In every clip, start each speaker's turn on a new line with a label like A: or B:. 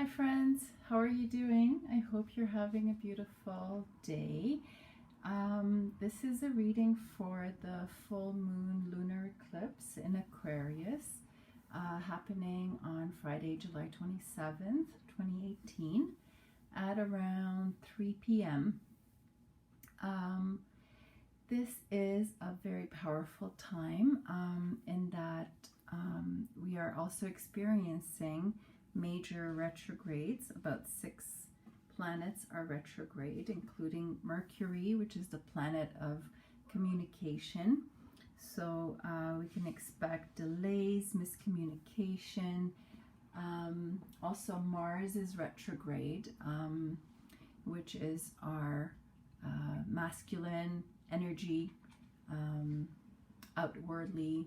A: Hi friends, how are you doing? I hope you're having a beautiful day. This is a reading for the full moon lunar eclipse in Aquarius, happening on Friday, July 27th, 2018 at around 3 p.m. This is a very powerful time in that we are also experiencing major retrogrades. About 6 planets are retrograde, including Mercury, which is the planet of communication. So we can expect delays, miscommunication. Also Mars is retrograde, which is our masculine energy, outwardly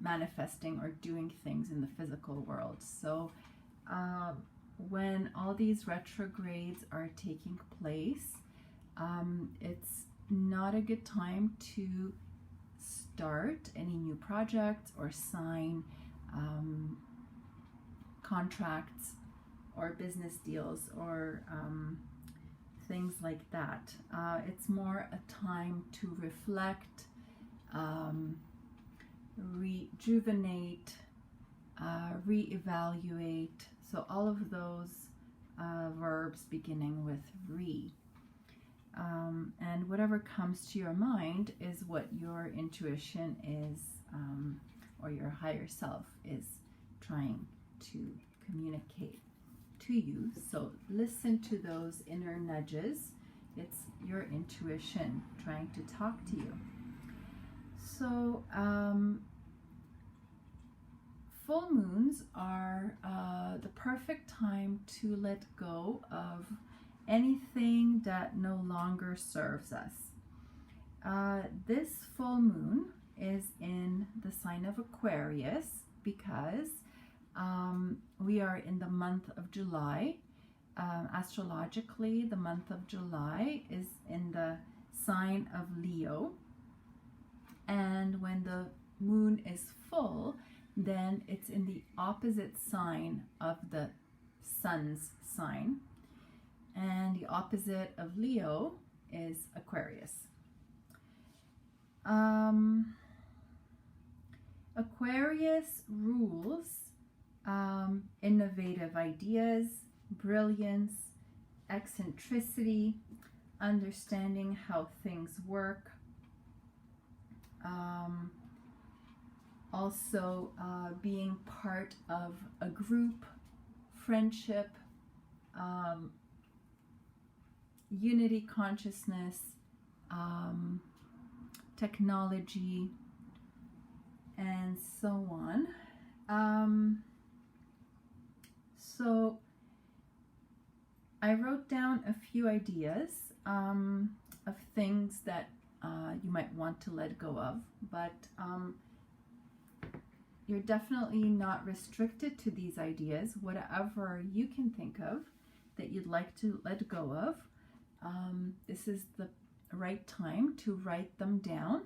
A: manifesting or doing things in the physical world. So when all these retrogrades are taking place, it's not a good time to start any new projects or sign contracts or business deals or things like that. It's more a time to reflect, rejuvenate, reevaluate. So all of those verbs beginning with re. And whatever comes to your mind is what your intuition is, or your higher self is trying to communicate to you. So listen to those inner nudges. It's your intuition trying to talk to you. So full moons are the perfect time to let go of anything that no longer serves us. This full moon is in the sign of Aquarius because we are in the month of July. Astrologically, the month of July is in the sign of Leo. And when the moon is full, then it's in the opposite sign of the sun's sign. And the opposite of Leo is Aquarius. Aquarius rules innovative ideas, brilliance, eccentricity, understanding how things work. Also being part of a group, friendship, unity consciousness, technology, and so on. So I wrote down a few ideas of things that you might want to let go of, but you're definitely not restricted to these ideas. Whatever you can think of that you'd like to let go of, this is the right time to write them down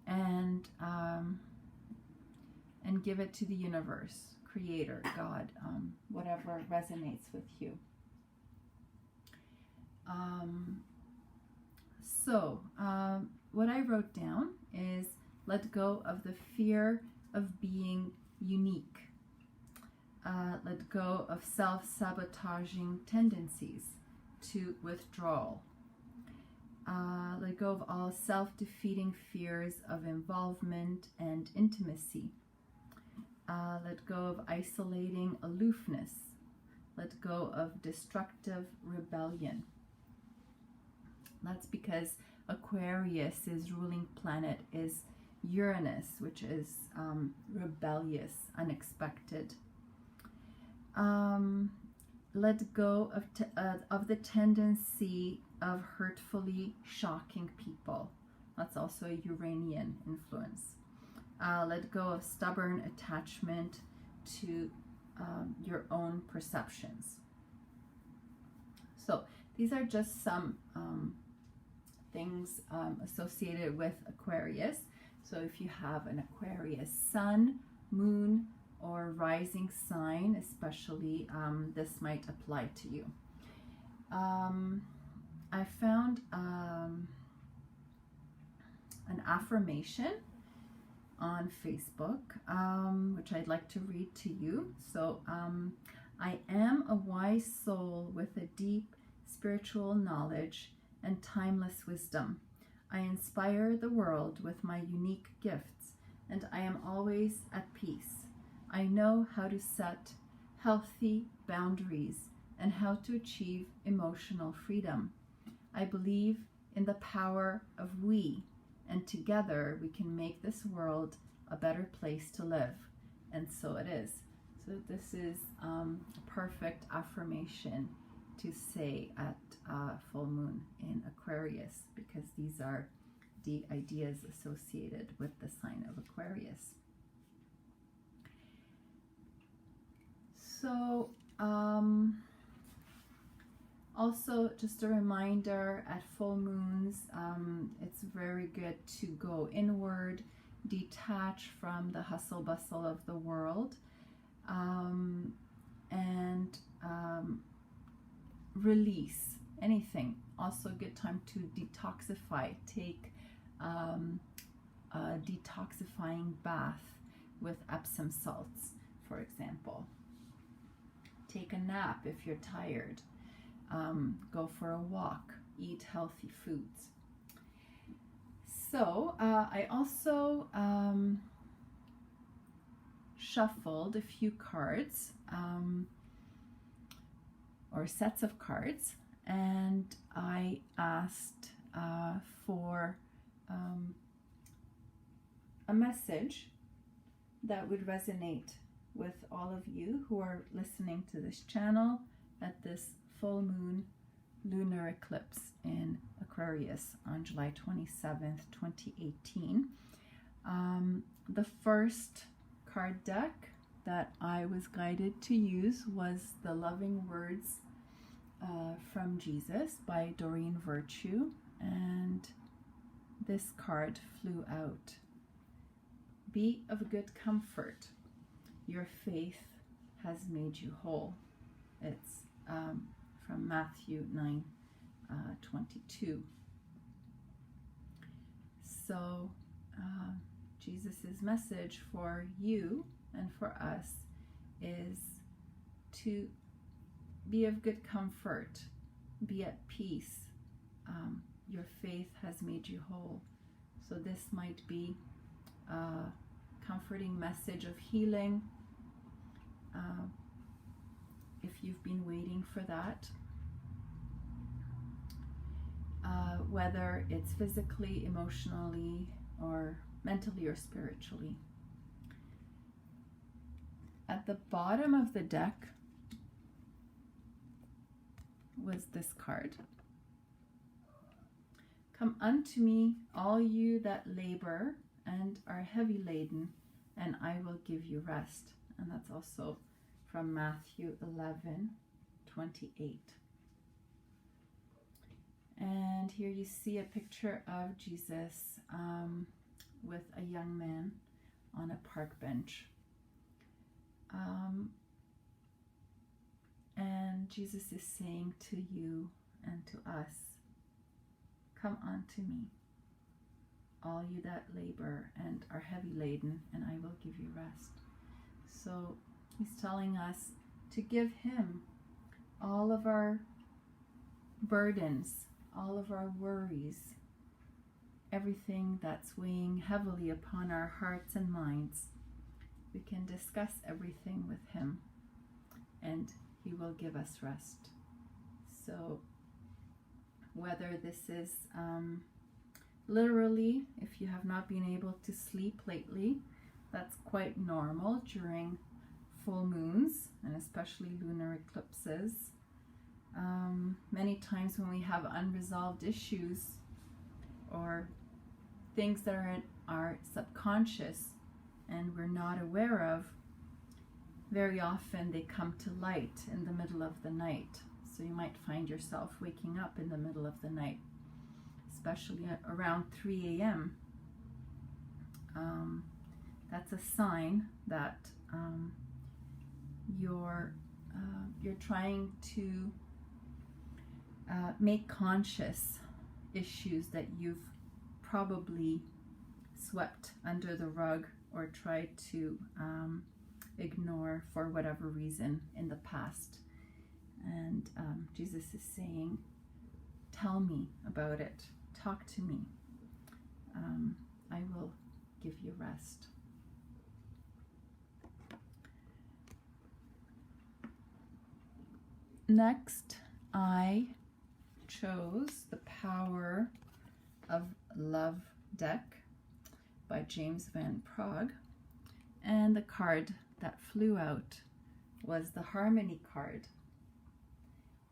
A: and give it to the universe, creator, God, whatever resonates with you. What I wrote down is let go of the fear of being unique. Let go of self-sabotaging tendencies to withdrawal. Let go of all self-defeating fears of involvement and intimacy. Let go of isolating aloofness. Let go of destructive rebellion. That's because Aquarius's ruling planet is Uranus, which is rebellious, unexpected. Let go of the tendency of hurtfully shocking people. That's also a Uranian influence. Let go of stubborn attachment to your own perceptions. So these are just some things associated with Aquarius. So if you have an Aquarius sun, moon, or rising sign, especially, this might apply to you. I found an affirmation on Facebook, which I'd like to read to you. So, I am a wise soul with a deep spiritual knowledge and timeless wisdom. I inspire the world with my unique gifts, and I am always at peace. I know how to set healthy boundaries and how to achieve emotional freedom. I believe in the power of we, and together we can make this world a better place to live. And so it is. So this is a perfect affirmation to say at full moon in Aquarius, because these are the ideas associated with the sign of Aquarius. So also just a reminder, at full moons, it's very good to go inward, detach from the hustle bustle of the world, and release anything. Also a good time to detoxify. Take a detoxifying bath with Epsom salts, for example. Take a nap if you're tired. Go for a walk. Eat healthy foods. So I also shuffled a few cards, or sets of cards, and I asked for a message that would resonate with all of you who are listening to this channel at this full moon lunar eclipse in Aquarius on July 27th, 2018. The first card deck that I was guided to use was the Loving Words from Jesus by Doreen Virtue, and this card flew out. Be of good comfort. Your faith has made you whole. It's from Matthew 9:22. So Jesus' message for you and for us is to be of good comfort, be at peace. Your faith has made you whole. So this might be a comforting message of healing, if you've been waiting for that, whether it's physically, emotionally, or mentally or spiritually. At the bottom of the deck was this card. Come unto me, all you that labor and are heavy laden, and I will give you rest. And that's also from Matthew 11:28. And here you see a picture of Jesus with a young man on a park bench. And Jesus is saying to you and to us, come unto me, all you that labor and are heavy laden, and I will give you rest. So he's telling us to give him all of our burdens, all of our worries, everything that's weighing heavily upon our hearts and minds. We can discuss everything with him, and he will give us rest. So whether this is literally, if you have not been able to sleep lately, that's quite normal during full moons, and especially lunar eclipses. Many times when we have unresolved issues or things that are in our subconscious and we're not aware of, very often they come to light in the middle of the night. So you might find yourself waking up in the middle of the night, especially around 3 a.m. That's a sign that you're trying to make conscious issues that you've probably swept under the rug or tried to ignore for whatever reason in the past. And Jesus is saying, tell me about it. Talk to me. I will give you rest. Next, I chose the Power of Love deck by James Van Praagh, and the card that flew out was the Harmony card.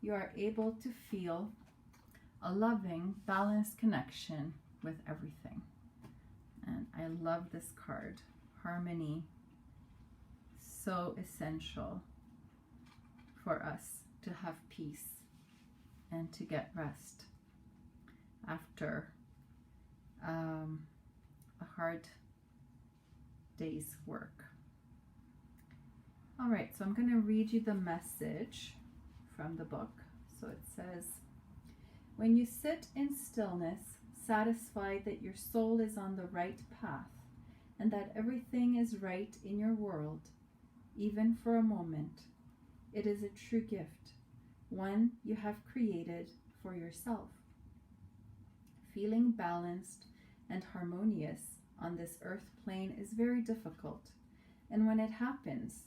A: You are able to feel a loving, balanced connection with everything. And I love this card. Harmony, so essential for us to have peace and to get rest after a hard day's work. All right, so I'm going to read you the message from the book. So it says, when you sit in stillness, satisfied that your soul is on the right path and that everything is right in your world, even for a moment, it is a true gift, one you have created for yourself. Feeling balanced and harmonious on this earth plane is very difficult, and when it happens,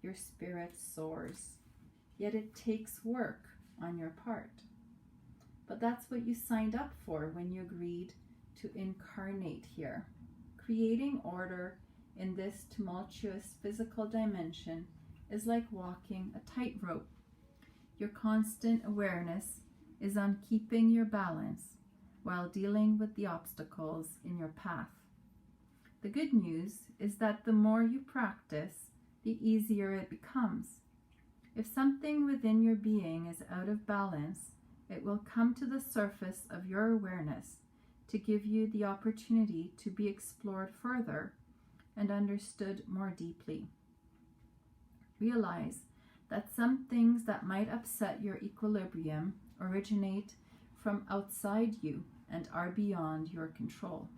A: your spirit soars. Yet it takes work on your part. But that's what you signed up for when you agreed to incarnate here. Creating order in this tumultuous physical dimension is like walking a tightrope. Your constant awareness is on keeping your balance while dealing with the obstacles in your path. The good news is that the more you practice, the easier it becomes. If something within your being is out of balance, it will come to the surface of your awareness to give you the opportunity to be explored further and understood more deeply. Realize that some things that might upset your equilibrium originate from outside you and are beyond your control.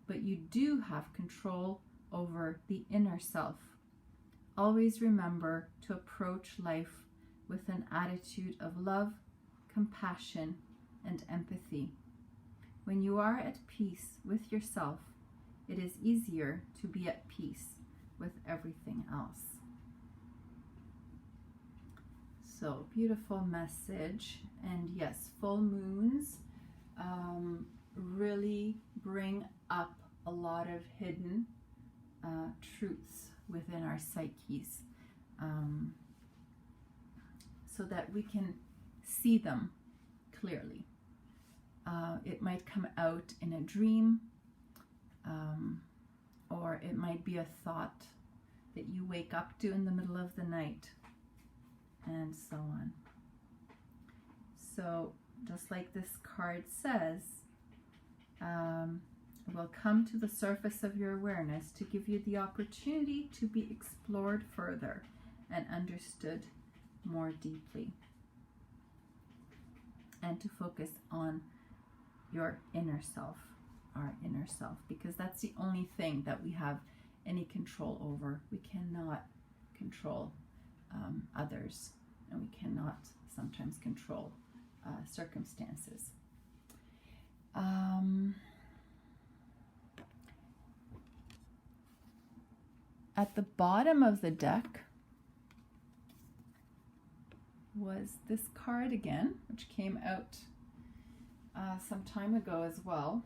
A: But you do have control over the inner self. Always remember to approach life with an attitude of love, compassion, and empathy. When you are at peace with yourself, it is easier to be at peace with everything else. So, beautiful message. And yes, full moons really bring up a lot of hidden truths within our psyches, so that we can see them clearly. It might come out in a dream, or it might be a thought that you wake up to in the middle of the night, and so on. So just like this card says, it will come to the surface of your awareness to give you the opportunity to be explored further and understood more deeply, and to focus on your inner self, our inner self, because that's the only thing that we have any control over. We cannot control others, and we cannot sometimes control circumstances. At the bottom of the deck was this card again, which came out some time ago as well.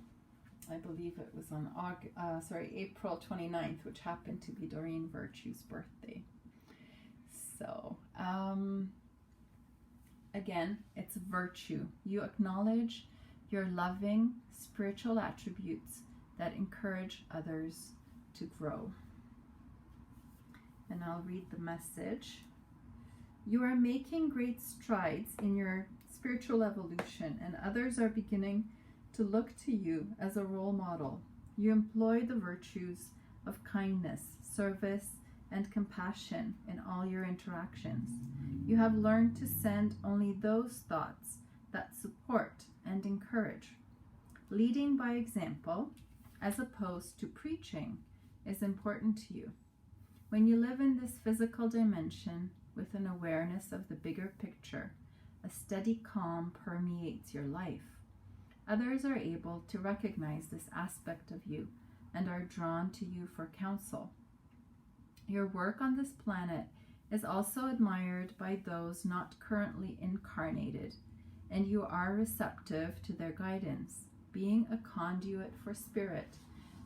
A: I believe it was on April 29th, which happened to be Doreen Virtue's birthday. So, again, it's virtue. You acknowledge your loving spiritual attributes that encourage others to grow. And I'll read the message. You are making great strides in your spiritual evolution, and others are beginning to look to you as a role model. You employ the virtues of kindness, service, and compassion in all your interactions. You have learned to send only those thoughts that support and encourage. Leading by example, as opposed to preaching, is important to you. When you live in this physical dimension with an awareness of the bigger picture, a steady calm permeates your life. Others are able to recognize this aspect of you and are drawn to you for counsel. Your work on this planet is also admired by those not currently incarnated, and you are receptive to their guidance. Being a conduit for spirit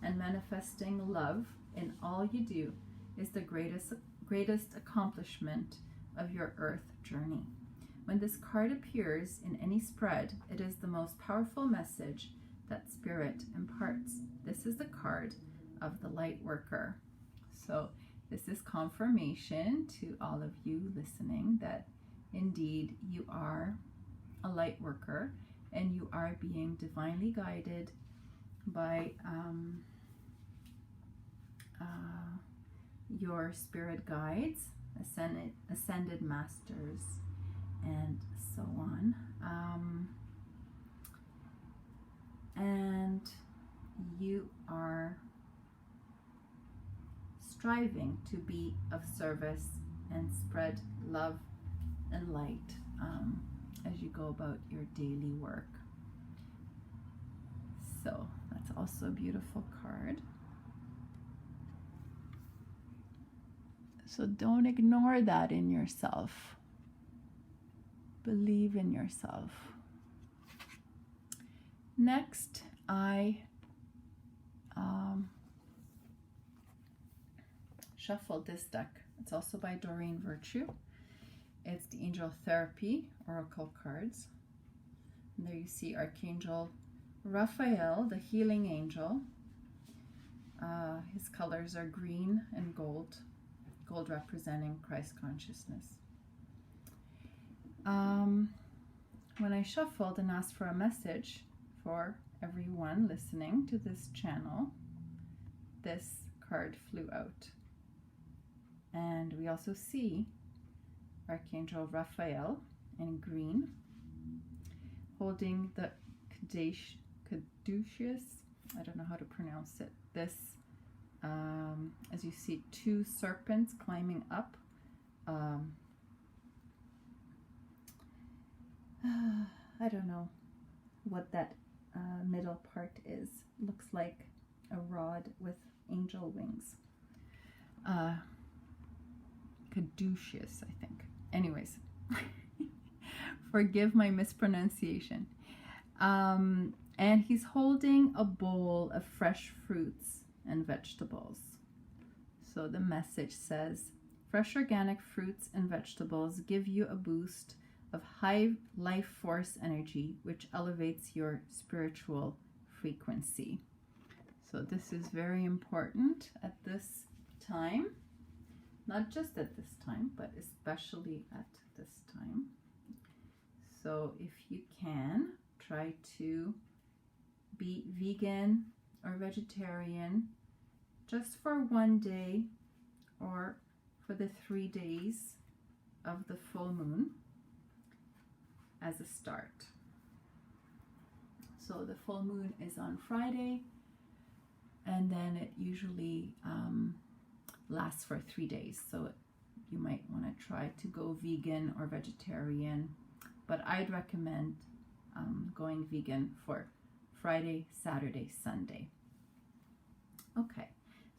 A: and manifesting love in all you do is the greatest accomplishment of your earth journey. When this card appears in any spread, it is the most powerful message that spirit imparts. This is the card of the light worker. So this is confirmation to all of you listening that indeed you are a light worker and you are being divinely guided by your spirit guides, ascended masters, and so on. And you are striving to be of service and spread love and light as you go about your daily work. So that's also a beautiful card. So don't ignore that in yourself. Believe in yourself. Next, I shuffled this deck. It's also by Doreen Virtue. It's the Angel Therapy Oracle cards. And there you see Archangel Raphael, the healing angel. His colors are green and gold. Gold representing Christ consciousness. When I shuffled and asked for a message for everyone listening to this channel, this card flew out. And we also see Archangel Raphael in green holding the caduceus, I don't know how to pronounce it, this, as you see, two serpents climbing up. I don't know what that middle part is. Looks like a rod with angel wings. Caduceus, I think. Anyways, forgive my mispronunciation. And he's holding a bowl of fresh fruits and vegetables. So the message says, fresh organic fruits and vegetables give you a boost of high life force energy, which elevates your spiritual frequency. So this is very important at this time. Not just at this time, but especially at this time. So if you can, try to be vegan or vegetarian just for one day or for the 3 days of the full moon as a start. So the full moon is on Friday, and then it usually lasts for 3 days. So you might want to try to go vegan or vegetarian, but I'd recommend going vegan for Friday, Saturday, Sunday. Okay,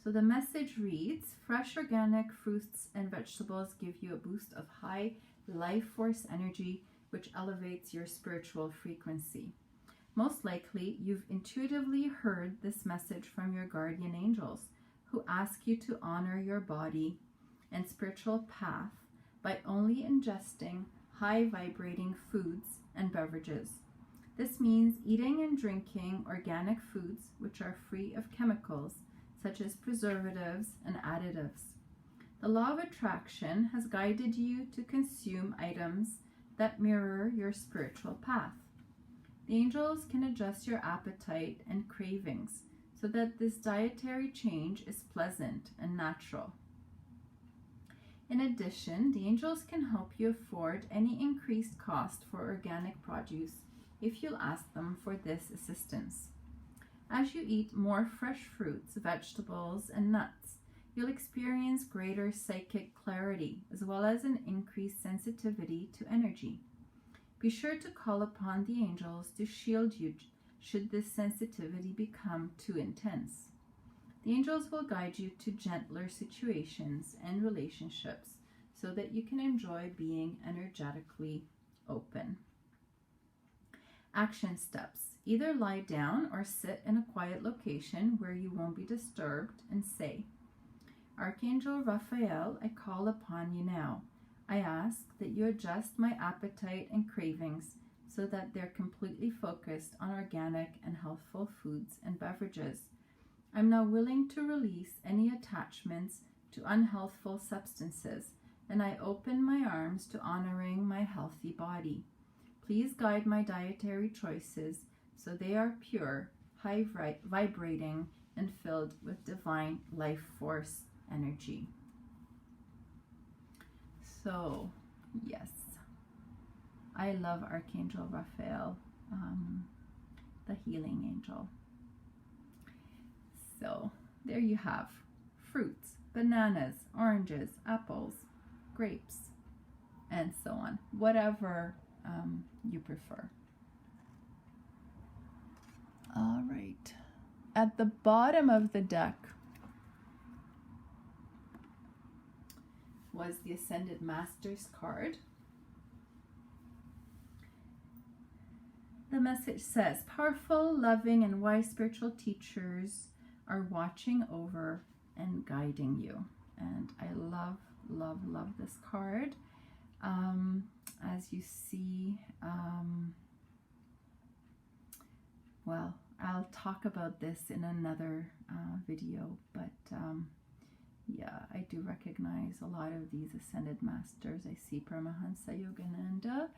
A: so the message reads, fresh organic fruits and vegetables give you a boost of high life force energy, which elevates your spiritual frequency. Most likely, you've intuitively heard this message from your guardian angels, who ask you to honor your body and spiritual path by only ingesting high vibrating foods and beverages. This means eating and drinking organic foods which are free of chemicals such as preservatives and additives. The law of attraction has guided you to consume items that mirror your spiritual path. The angels can adjust your appetite and cravings so that this dietary change is pleasant and natural. addition, the angels can help you afford any increased cost for organic produce if you'll ask them for this assistance. As you eat more fresh fruits, vegetables, and nuts, you'll experience greater psychic clarity as well as an increased sensitivity to energy. Be sure to call upon the angels to shield you should this sensitivity become too intense. The angels will guide you to gentler situations and relationships so that you can enjoy being energetically open. Action steps. Either lie down or sit in a quiet location where you won't be disturbed and say, Archangel Raphael, I call upon you now. I ask that you adjust my appetite and cravings so that they're completely focused on organic and healthful foods and beverages. I'm now willing to release any attachments to unhealthful substances, and I open my arms to honoring my healthy body. Please guide my dietary choices so they are pure, high vibrating, and filled with divine life force energy. So, yes, I love Archangel Raphael, the healing angel. So, there you have fruits, bananas, oranges, apples, grapes, and so on, whatever you prefer. All right, at the bottom of the deck was the Ascended Masters card. The message says, powerful, loving, and wise spiritual teachers are watching over and guiding you. And I love, love, love this card. As you see, well, I'll talk about this in another video, but yeah, I do recognize a lot of these Ascended Masters. I see Paramahansa Yogananda.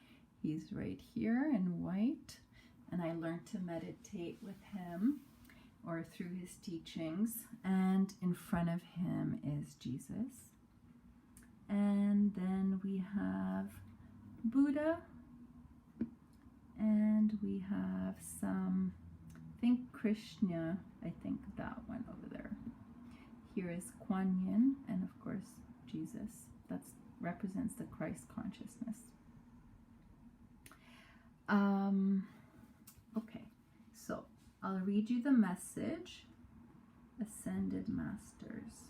A: He's right here in white, and I learned to meditate with him or through his teachings, and in front of him is Jesus. And then we have Buddha, and we have some, I think Krishna, I think that one over there. Here is Kuan Yin, and of course Jesus. That represents the Christ consciousness. Okay, so I'll read you the message. Ascended Masters.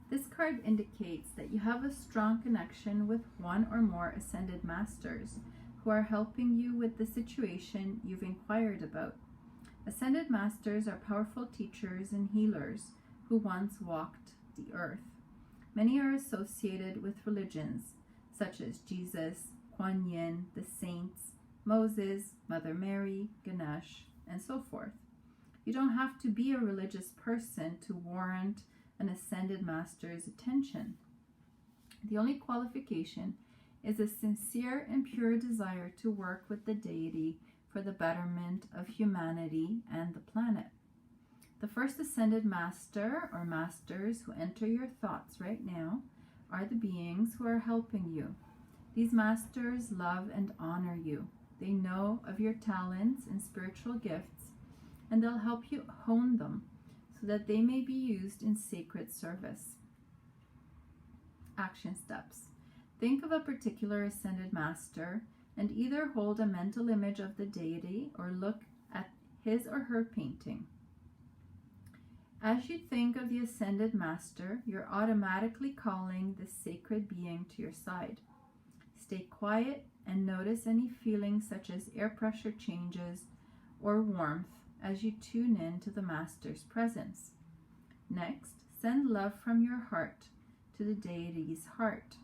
A: This card indicates that you have a strong connection with one or more Ascended Masters who are helping you with the situation you've inquired about. Ascended Masters are powerful teachers and healers who once walked the earth. Many are associated with religions such as Jesus, Kuan Yin, the saints, Moses, Mother Mary, Ganesh, and so forth. You don't have to be a religious person to warrant an Ascended Master's attention. The only qualification is a sincere and pure desire to work with the deity for the betterment of humanity and the planet. The first Ascended Master or Masters who enter your thoughts right now are the beings who are helping you. These Masters love and honor you. They know of your talents and spiritual gifts, and they'll help you hone them so that they may be used in sacred service. Action steps. Think of a particular Ascended Master and either hold a mental image of the deity or look at his or her painting. As you think of the Ascended Master, you're automatically calling this sacred being to your side. Stay quiet and notice any feelings such as air pressure changes or warmth as you tune in to the Master's presence. Next, send love from your heart to the deity's heart.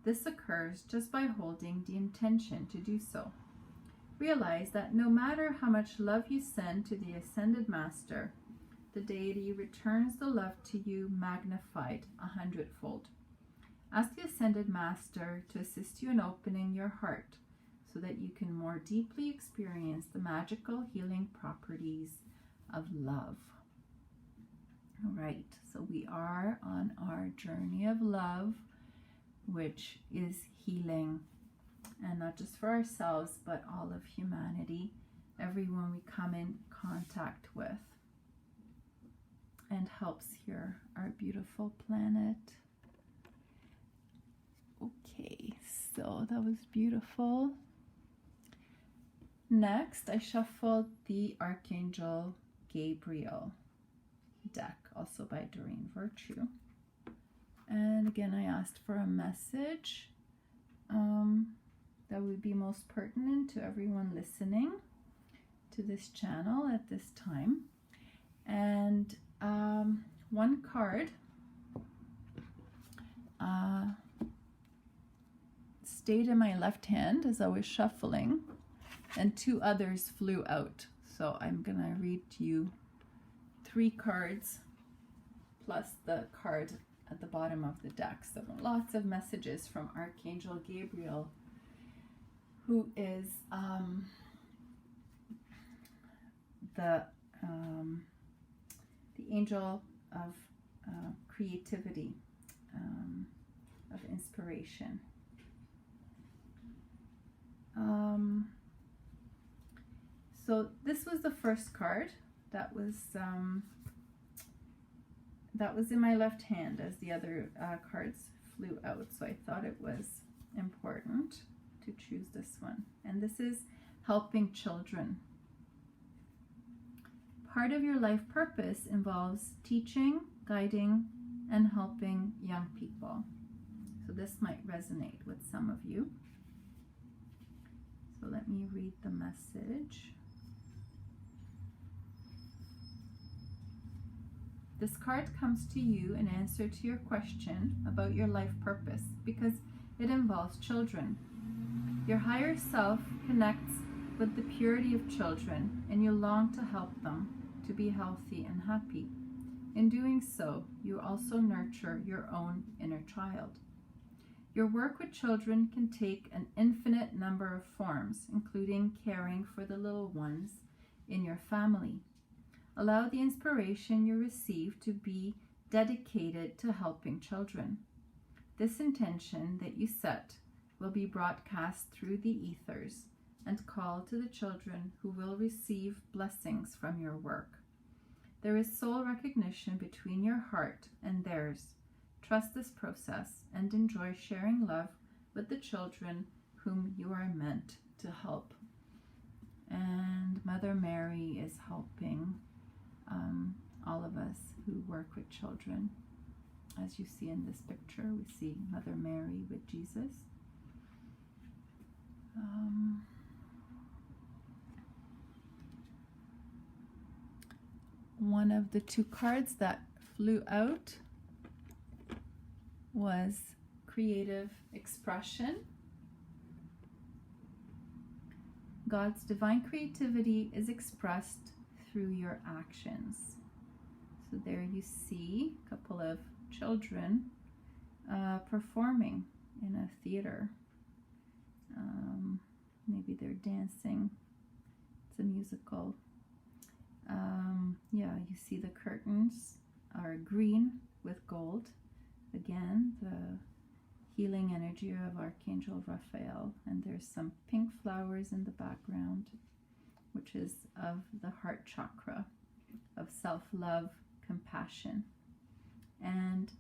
A: This occurs just by holding the intention to do so. Realize that no matter how much love you send to the Ascended Master, the deity returns the love to you magnified 100-fold. Ask the Ascended Master to assist you in opening your heart so that you can more deeply experience the magical healing properties of love. All right, so we are on our journey of love, which is healing, and not just for ourselves, but all of humanity, everyone we come in contact with, and helps here our beautiful planet. Okay, so that was beautiful. Next, I shuffled the Archangel Gabriel deck, also by Doreen Virtue. And again, I asked for a message that would be most pertinent to everyone listening to this channel at this time. And one card stayed in my left hand as I was shuffling, and two others flew out. So I'm gonna read to you 3 cards plus the card at the bottom of the deck. So lots of messages from Archangel Gabriel, who is the angel of creativity, of inspiration. So this was the first card that was in my left hand as the other cards flew out. So I thought it was important to choose this one. And this is helping children. Part of your life purpose involves teaching, guiding, and helping young people. So this might resonate with some of you. So let me read the message. This card comes to you in answer to your question about your life purpose because it involves children. Your higher self connects with the purity of children, and you long to help them to be healthy and happy. In doing so, you also nurture your own inner child. Your work with children can take an infinite number of forms, including caring for the little ones in your family. Allow the inspiration you receive to be dedicated to helping children. This intention that you set will be broadcast through the ethers and called to the children who will receive blessings from your work. There is soul recognition between your heart and theirs. Trust this process and enjoy sharing love with the children whom you are meant to help. And Mother Mary is helping all of us who work with children. As you see in this picture, we see Mother Mary with Jesus. One of the 2 cards that flew out was creative expression. God's divine creativity is expressed through your actions. So there you see a couple of children performing in a theater. Maybe they're dancing. It's a musical. Yeah, you see the curtains are green with gold. Again, the healing energy of Archangel Raphael. And there's some pink flowers in the background, which is of the heart chakra, of self-love, compassion. And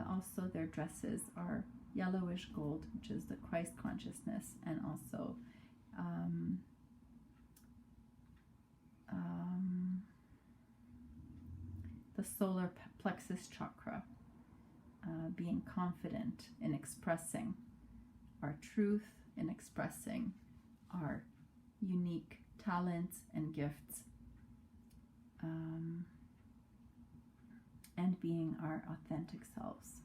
A: also their dresses are yellowish gold, which is the Christ consciousness, and also the solar plexus chakra, being confident in expressing our truth, in expressing our unique talents and gifts, and being our authentic selves.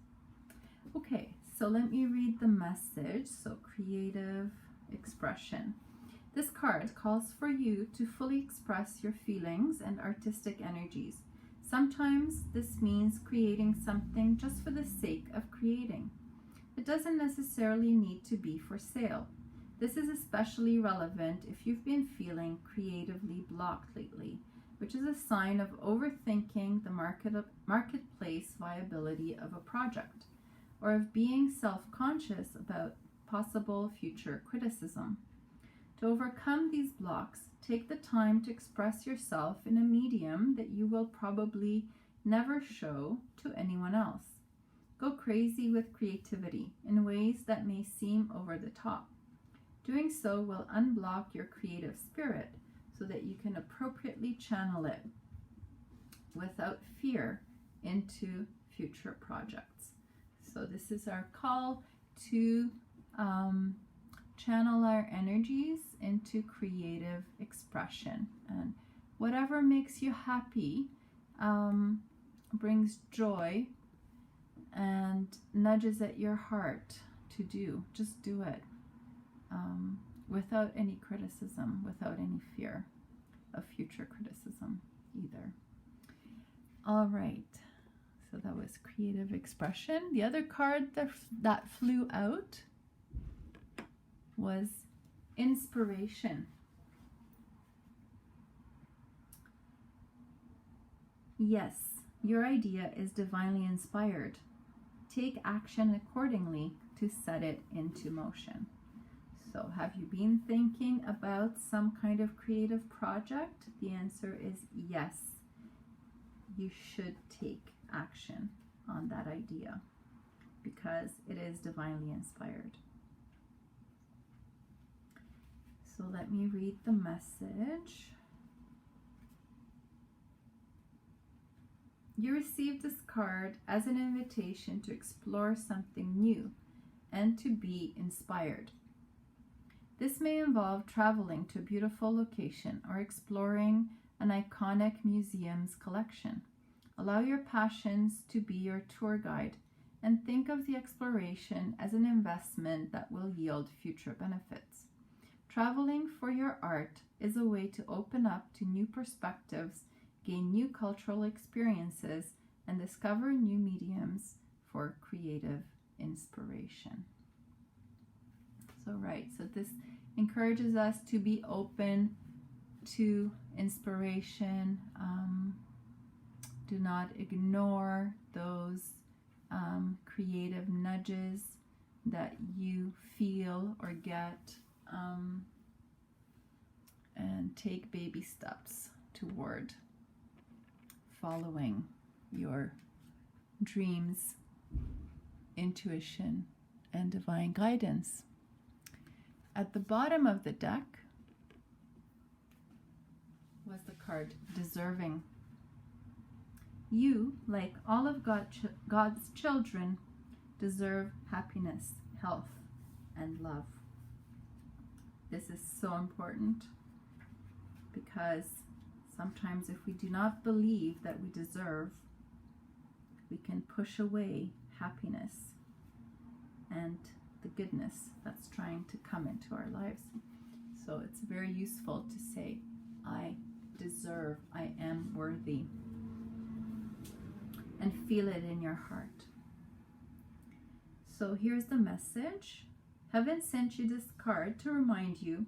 A: Okay, so let me read the message. So creative expression. This card calls for you to fully express your feelings and artistic energies. Sometimes this means creating something just for the sake of creating. It doesn't necessarily need to be for sale. This is especially relevant if you've been feeling creatively blocked lately, which is a sign of overthinking the marketplace viability of a project, or of being self-conscious about possible future criticism. To overcome these blocks, take the time to express yourself in a medium that you will probably never show to anyone else. Go crazy with creativity in ways that may seem over the top. Doing so will unblock your creative spirit so that you can appropriately channel it without fear into future projects. So this is our call to channel our energies into creative expression, and whatever makes you happy brings joy and nudges at your heart to do. Just do it without any criticism, without any fear of future criticism either. All right, so that was creative expression. The other card that flew out was inspiration. Yes, your idea is divinely inspired. Take action accordingly to set it into motion. So have you been thinking about some kind of creative project? The answer is yes. You should take action on that idea because it is divinely inspired. So let me read the message. You received this card as an invitation to explore something new and to be inspired. This may involve traveling to a beautiful location or exploring an iconic museum's collection. Allow your passions to be your tour guide and think of the exploration as an investment that will yield future benefits. Traveling for your art is a way to open up to new perspectives, gain new cultural experiences, and discover new mediums for creative inspiration. So this encourages us to be open to inspiration. Do not ignore those creative nudges that you feel or get, and take baby steps toward following your dreams, intuition, and divine guidance. At the bottom of the deck was the card deserving. You, like all of God's children, deserve happiness, health, and love. This is so important because sometimes if we do not believe that we deserve, we can push away happiness and the goodness that's trying to come into our lives. So it's very useful to say, I deserve, I am worthy, and feel it in your heart. So here's the message. Heaven sent you this card to remind you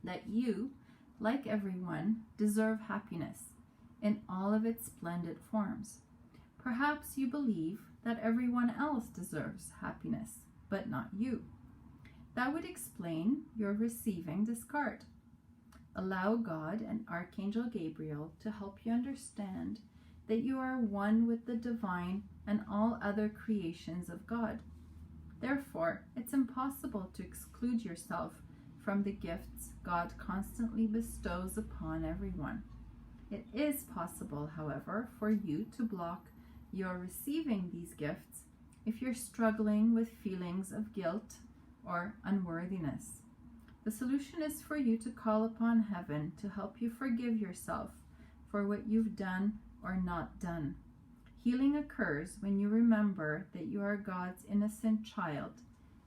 A: that you, like everyone, deserve happiness in all of its splendid forms. Perhaps you believe that everyone else deserves happiness, but not you. That would explain your receiving this card. Allow God and Archangel Gabriel to help you understand that you are one with the divine and all other creations of God. Therefore, it's impossible to exclude yourself from the gifts God constantly bestows upon everyone. It is possible, however, for you to block your receiving these gifts if you're struggling with feelings of guilt or unworthiness. The solution is for you to call upon heaven to help you forgive yourself for what you've done or not done. Healing occurs when you remember that you are God's innocent child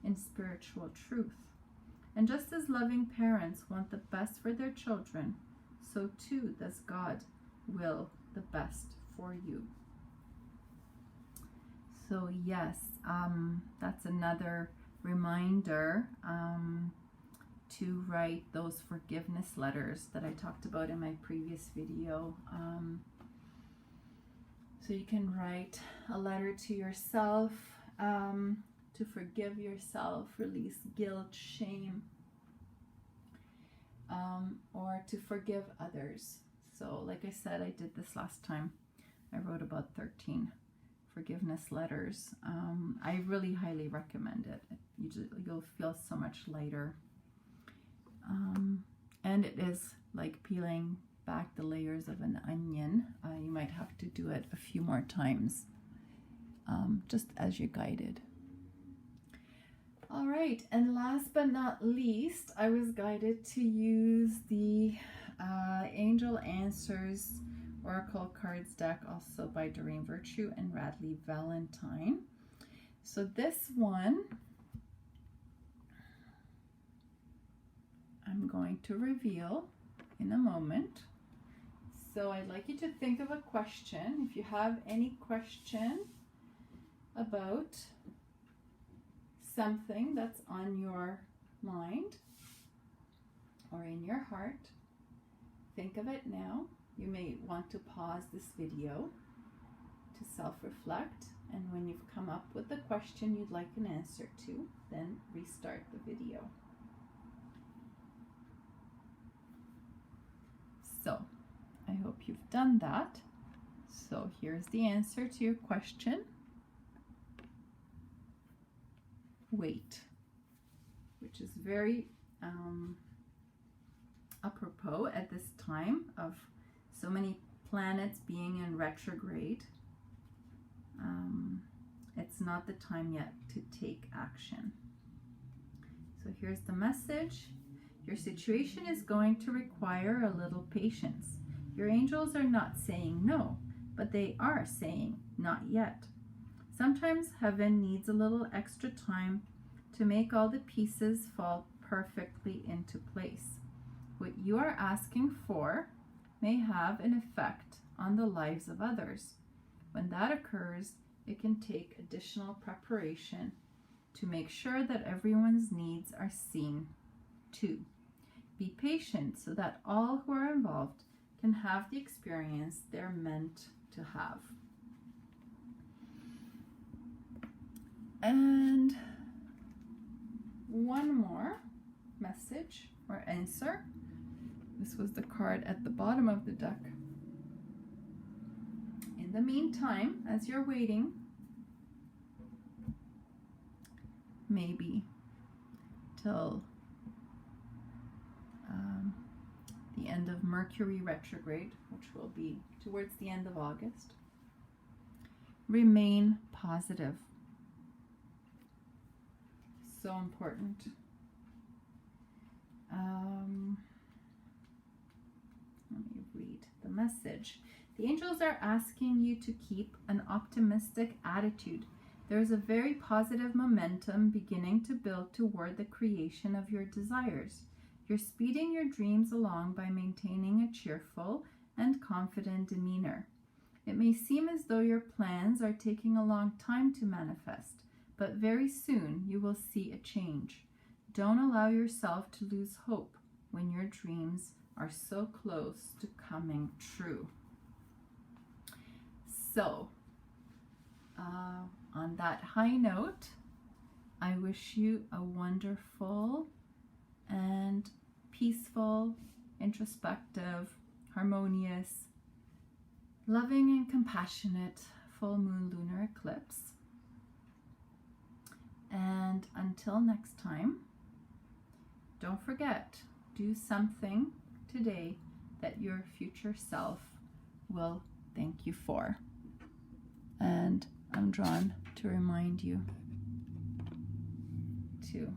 A: in spiritual truth. And just as loving parents want the best for their children, so too does God will the best for you. So yes, that's another reminder to write those forgiveness letters that I talked about in my previous video. So you can write a letter to yourself to forgive yourself, release guilt, shame, or to forgive others. So like I said, I did this last time. I wrote about 13 forgiveness letters. I really highly recommend it. You'll feel so much lighter. And it is like peeling back the layers of an onion. You might have to do it a few more times, just as you're guided. All right, and last but not least, I was guided to use the Angel Answers Oracle Cards deck, also by Doreen Virtue and Radley Valentine. So this one, I'm going to reveal in a moment. So I'd like you to think of a question. If you have any question about something that's on your mind or in your heart, think of it now. You may want to pause this video to self-reflect, and when you've come up with the question you'd like an answer to, then restart the video. So, I hope you've done that. So here's the answer to your question. Wait, which is very apropos at this time of so many planets being in retrograde. It's not the time yet to take action. So here's the message. Your situation is going to require a little patience. Your angels are not saying no, but they are saying not yet. Sometimes heaven needs a little extra time to make all the pieces fall perfectly into place. What you are asking for may have an effect on the lives of others. When that occurs, it can take additional preparation to make sure that everyone's needs are seen too. Be patient so that all who are involved can have the experience they're meant to have. And one more message or answer. This was the card at the bottom of the deck. In the meantime, as you're waiting, maybe till the end of Mercury retrograde, which will be towards the end of August, remain positive. So important. Let me read the message. The angels are asking you to keep an optimistic attitude. There is a very positive momentum beginning to build toward the creation of your desires. You're speeding your dreams along by maintaining a cheerful and confident demeanor. It may seem as though your plans are taking a long time to manifest, but very soon you will see a change. Don't allow yourself to lose hope when your dreams are so close to coming true. So, on that high note, I wish you a wonderful and peaceful, introspective, harmonious, loving and compassionate full moon lunar eclipse. And until next time, don't forget, do something today that your future self will thank you for. And I'm drawn to remind you to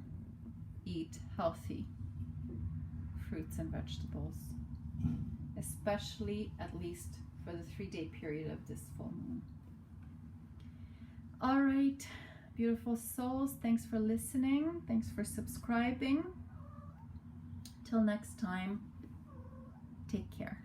A: eat healthy fruits and vegetables, especially at least for the 3-day period of this full moon. All right, beautiful souls, thanks for listening. Thanks for subscribing. Till next time, take care.